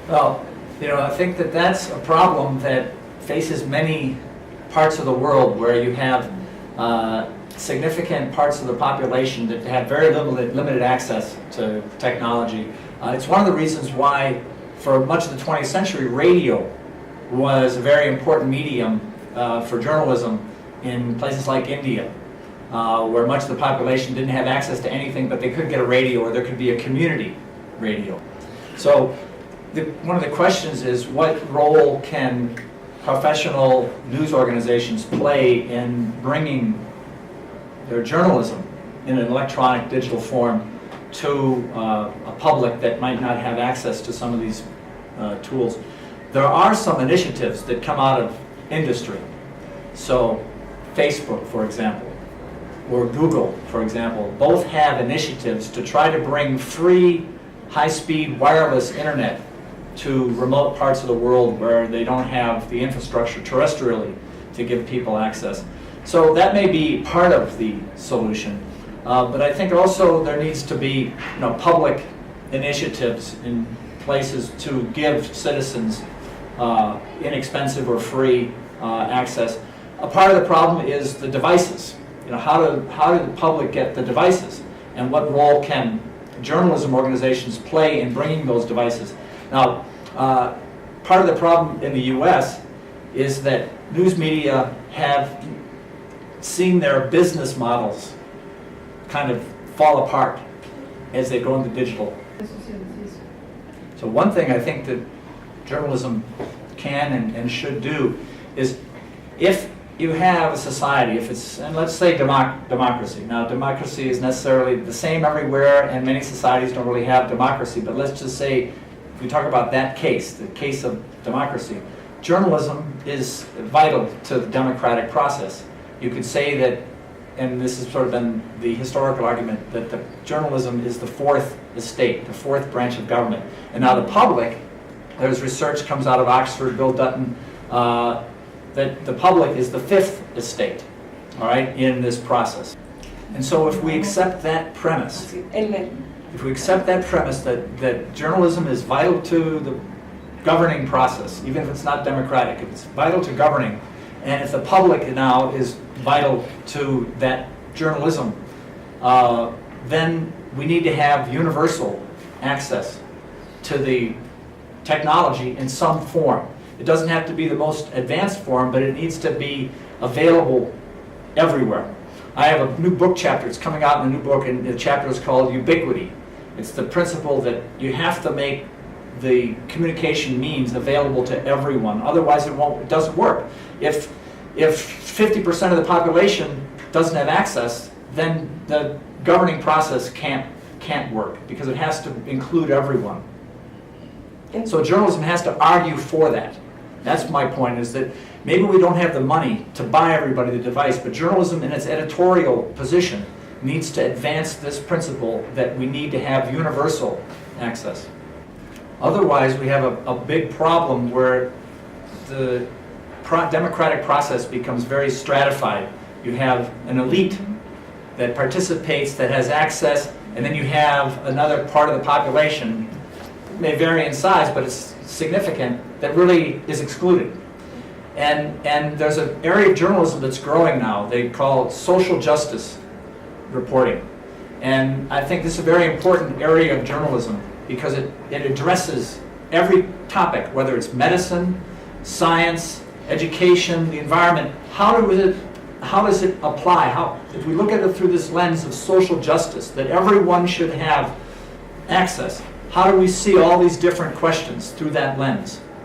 Well, I think that that's a problem that faces many parts of the world where you have significant parts of the population that have very limited access to technology. It's one of the reasons why, for much of the 20th century, radio was a very important medium for journalism in places like India, where much of the population didn't have access to anything, but they could get a radio, or there could be a community radio. So one of the questions is, what role can professional news organizations play in bringing their journalism in an electronic, digital form to a public that might not have access to some of these tools? There are some initiatives that come out of industry. So Facebook, for example, or Google, for example, both have initiatives to try to bring free, high-speed wireless internet to remote parts of the world where they don't have the infrastructure terrestrially to give people access. So that may be part of the solution. But I think also there needs to be public initiatives in places to give citizens inexpensive or free access. A part of the problem is the devices. How do the public get the devices? And what role can journalism organizations play in bringing those devices? Now, part of the problem in the US is that news media have seen their business models kind of fall apart as they go into digital. So one thing I think that journalism can and should do is, if you have a society, if it's, and let's say democracy. Now, democracy is necessarily the same everywhere, and many societies don't really have democracy, but let's just say, if we talk about that case, the case of democracy, journalism is vital to the democratic process. You could say that, and this has sort of been the historical argument, that the journalism is the fourth estate, the fourth branch of government. And now the public, there's research comes out of Oxford, Bill Dutton, that the public is the fifth estate, all right, in this process. And so if we accept that premise, that journalism is vital to the governing process, even if it's not democratic, if it's vital to governing, and if the public now is vital to that journalism, then we need to have universal access to the technology in some form. It doesn't have to be the most advanced form, but it needs to be available everywhere. I have a new book chapter. It's coming out in a new book, and the chapter is called Ubiquity. It's the principle that you have to make the communication means available to everyone. Otherwise, it doesn't work. If 50% of the population doesn't have access, then the governing process can't work, because it has to include everyone. So journalism has to argue for that. That's my point, is that maybe we don't have the money to buy everybody the device, but journalism in its editorial position needs to advance this principle that we need to have universal access. Otherwise, we have a big problem where the democratic process becomes very stratified. You have an elite that participates, that has access, and then you have another part of the population, it may vary in size, but it's significant, that really is excluded. And there's an area of journalism that's growing now. They call it social justice reporting. And I think this is a very important area of journalism, because it addresses every topic, whether it's medicine, science, education, the environment. How does it apply? If we look at it through this lens of social justice, that everyone should have access, how do we see all these different questions through that lens?